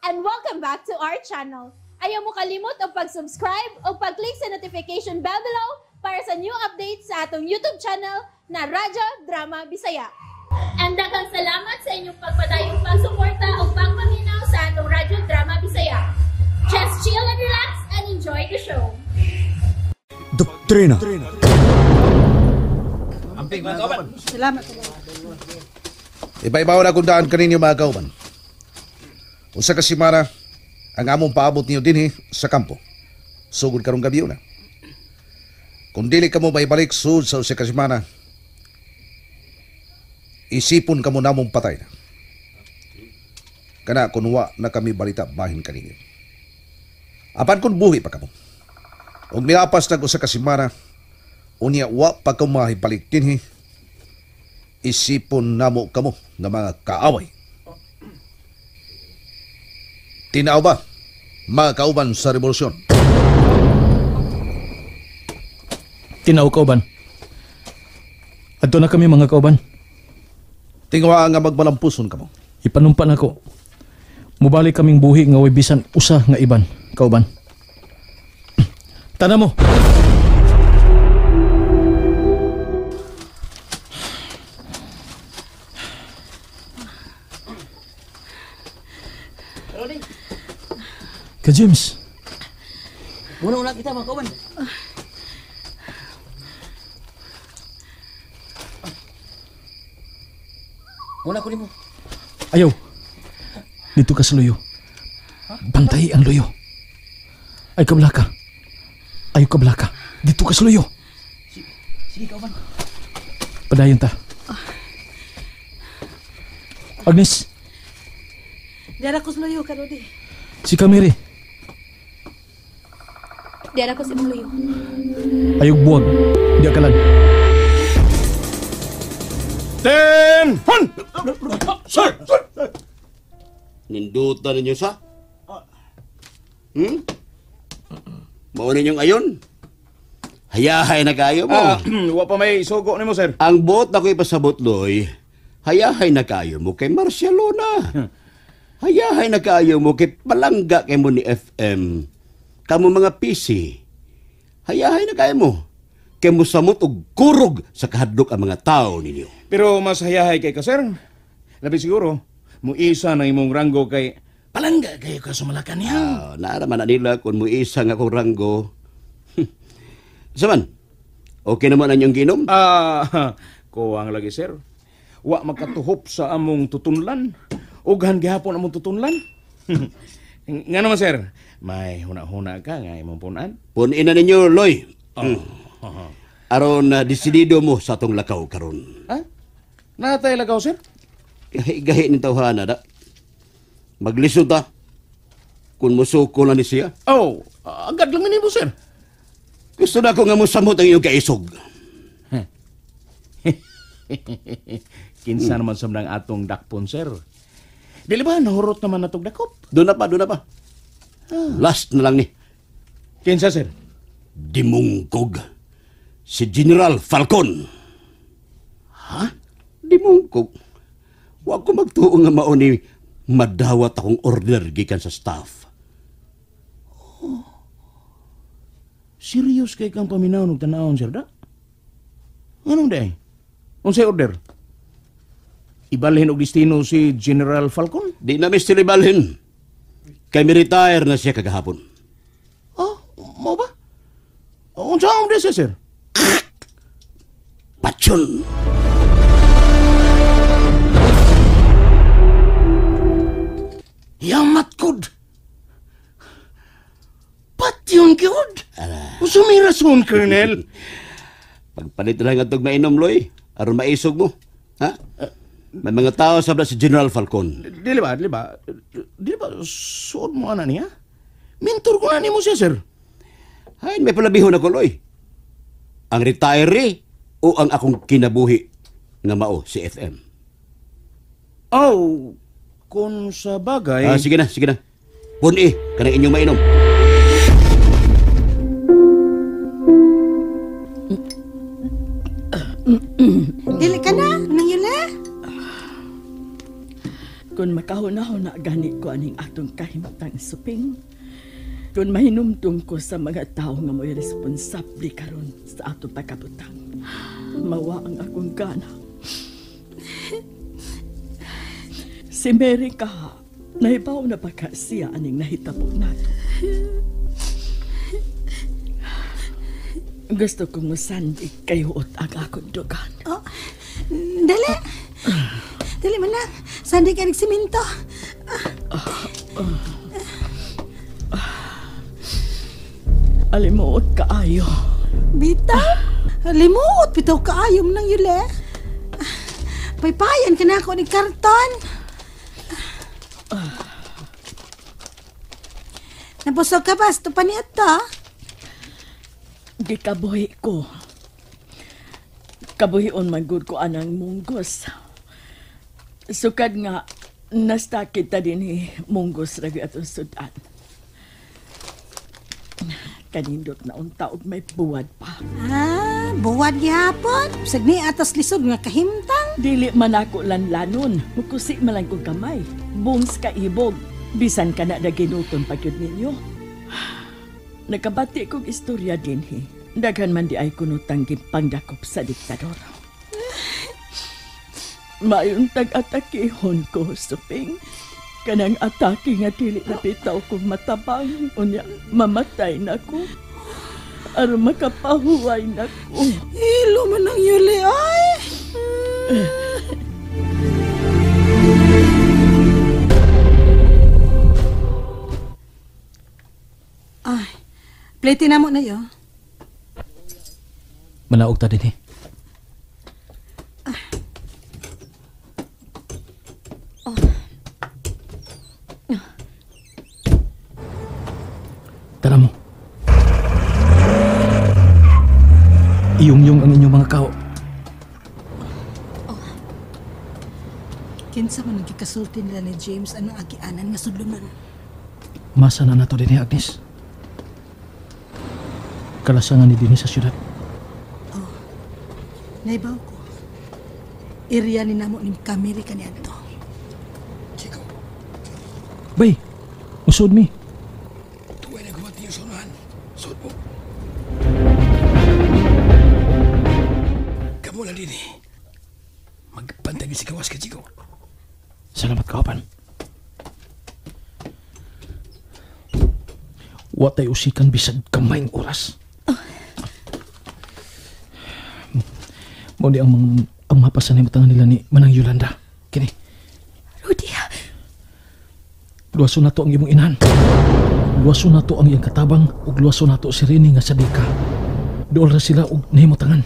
and welcome back to our channel. Ayaw mo kalimot o pag-subscribe o pag-click sa notification bell below para sa new updates sa atong YouTube channel na Radyo Drama Bisaya. And daghang salamat sa inyong pagpadayong pagsuporta o pagpaminaw sa atong Radyo Drama Bisaya. Just chill and relax and enjoy the show. Doktrina. Amping mga kauban. Salamat. Iba-ibaw na kung daan kaninyo mga kauban. Usa ka simana, ang among paabot niyo dinhi sa kampo. Sugod karong gabi na. Kung dili ka mo maibalik sud sa usa ka simana, isipon ka mo namong patay na. Kana kung wa na kami balita bahin kaninyo. Apan kung buhi pa kamo. Og milapas na usa ka simana, unya wa pa ka mahibalik dinhi, isipon namo kamo nga mga kaaway. Tinaw ba, mga kauban sa revolusyon? Tinaw kauban. Adto na kami mga kauban. Tingwa nga magmalampuson ka mo. Ipanumpan ako. Mubalik kaming buhi nga way bisan usa nga iban, kauban. Tana mo. Ka James. Una kita mga kauban. Una ko nimo. Ayaw. Dito ka sa luyo. Bantay ang luyo. Ay kablaka. Ayaw kablaka. Dito ka sa luyo. Sige kauban. Padayon ta. Agnes. Diara ko sa luyo karodi. Si Kamiri. Diara ko sa imong luyo. Ayog buwag. Di akalan. Ten! Hon! Sir! Nindutan ninyo sa? Mao ninyong ayon? Hayahay na kayo mo. Wa pa may sugo nimo, sir. Ang buot na ko'y pasabot, Loy. Hayahay na kayo mo kay Marcialona. Hayahay na kayo mo kay palangga kay mo ni FM. Kamu mga PC. Hayahay na kayo mo. Kay mo samot og kurog sa kahadlok ang mga tao ninyo. Pero mas hayahay kay ka, sir. Labi siguro, muisa na imong ranggo kay palangga kayo ka sa Malacanang. Naaraman na nila kung mo isa nga kong ranggo. Saman, okay naman ang inyong ginom? Kuwang lagi, sir. Wa makatuhop sa among tutunlan. Ughan gihapon among tutunlan. Nga naman, sir. May huna-huna ka nga imong punan. Punin na ninyo, Loy. Aron desidido mo sa atong lakaw karon. Ha? Natay lagaw, sir? Gahi ni tawhana da. Maglisod ta. Kung musuko na ni siya. Agad lang nimo, sir. Gusto na ko nga musamot ang iyong kaisog. Kinsa naman sa mga atong dakpon, sir. Dili ba nahurot naman natong dakop? Doon na pa. Last na lang ni. Kinsa, sir? Dimungkog. Si General Falcon. Ha? Dimungkog. Wa ko magtuo nga mao ni madawat akong order gikan sa staff. Serious kay kang paminaw ng tanawon, sir, da? Anong day? Unsay order? Ibalhin og destino si General Falcon? Di na Mr. Ibalhin. Kay mi-retire na siya kagahapon. Mo ba? Unsa ang desa, sir? Patyon! Yamat kod! Patyon kod! Usumirason, Colonel! Pagpalit lang atog mainom, Loy. Aron maisog mo. Ha? May mga tao sabda si General Falcon. Dili ba? Suod mo ana niya? Mentor ko na ni mo siya, sir. Ay, may palabihon ako, Loy. Ang retiree o ang akong kinabuhi nga mao si FM. Kung sa bagay... Sige na. Puni, kanang inyong mainom. Dili ka na, nang yun na. Kung makahuna-huna gani ko aning atong kahimtang suping, kung mahinumdum ko sa mga tao nga mo'y responsable karon sa atong pagkabutang, mawa ang akong gana. Si Mary kaha, nahibaw na ba ka siya aning nahitabo nato? Gusto kong masandig kayo ang akong dugan. Oh, dali. Dali man na. Sandig ka nagsiminto. Alimuot kaayo. Bita, limuot bitaw kaayom ng yule. Paypayan ka na ako ni karton. Nabusog ka ba? Ito pa niya ito. Gikabuhi ko. Kabuhion magud ko anang munggos. Sukad nga, nasta kita din munggos ragi atong sudan. Kanindot na unta og may buwad pa. Ah, buwad gyapon. Sagni atas lisod nga kahimtang. Dili man ako lanlanon. Mukusi man lang kong kamay. Bungs ka ibog. Bisan ka na ginuton pagyud ninyo. Nakabati kong istorya din Daghan man di ay kunutang gipanggakop sa diktador. Mayon tag-atakihon ko, Suping. Kanang atake nga dili napitaw kong matabang. Unya, mamatay na ko. Aron makapahuway na ko. Ilo man ang yuli, ay! Ay, plate na mo na yo. Manaog ta din Tara mo. Iyong-yung ang inyong mga kao. Kinsa man nagkikasulti nila ni James anong agianan nga sudlunan. Masa na nato din Agnes? Kalasangan ni din sa syudad. Naibaw ko. Iriya ni namo ni Kamiri kaniya to. Bay, usod mi. Tuway na gumati yung sunahan. Sud mo. Kamu lang din Magpantay si kawas ka, Chico. Salamat kawapan. Watay usikan bisag kamayng oras. Muli ang mapasanay matangan nila ni Manang Yolanda. Kini. Rudy. Luwaso na to ang imong inahan. Luwaso na to ang iyang katabang ug luwaso na to si Rini nga sadika. Dool ra sila og nahimutangan.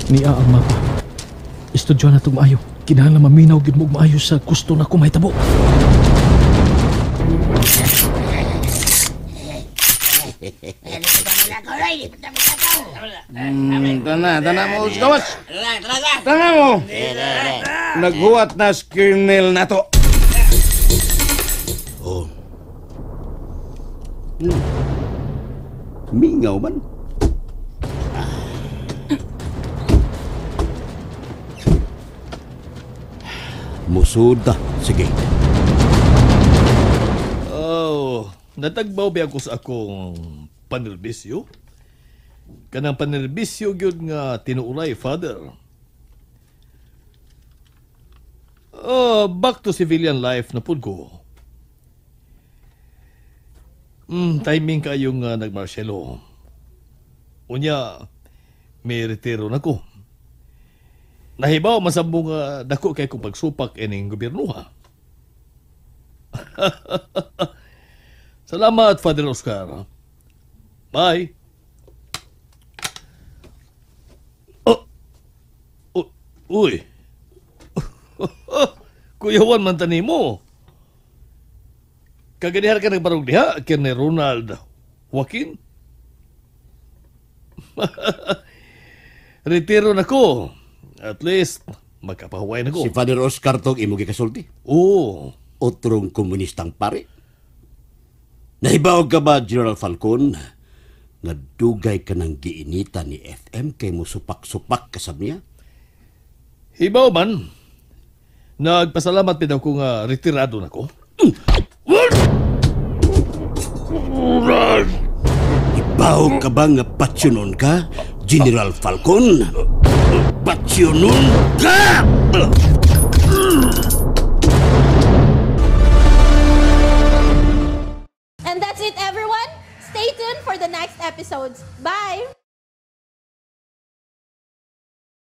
Niya ang mapa. Estudyo na itong maayo. Kinahanglan maminaw gid mo maayo sa gusto na ko mahitabo. Tana mo, gawas! Tana mo! Naghuwat na skirnel na to. Oh. Mingaw man. Musuda. Sige. Oh, natagbaw ba ako sa akong panerbisyo? Kanang panerbisyo gyud nga tinuulay, Father. Oh, back to civilian life na pud ko. Timing kayo nga nagmarsyelo. Unya, may retiro na ko. Nahibaw masabong dako kay kong pagsupak ining gobyerno ha. Salamat, Father Oscar. Bye. Uy. Kuyawan man tani mo. Kaganihar ka nagbarog diha, kini Ronald Joaquin. Retiro na ko. At least, makapahuway na ko. Si Father Oscar tong imo gikasulti. Oo. Otrong komunistang pare. Nahibaw ka ba, General Falcon, nga dugay ka ng giinita ni FM kay mo supak-supak kasab niya? Hibaw man. Nagpasalamat pinaw ko nga retirado na ko. Ibaw ka ba nga patsyonon ka, General Falcon? Patsyonon ka! And that's it, everyone. Stay tuned for the next episodes. Bye!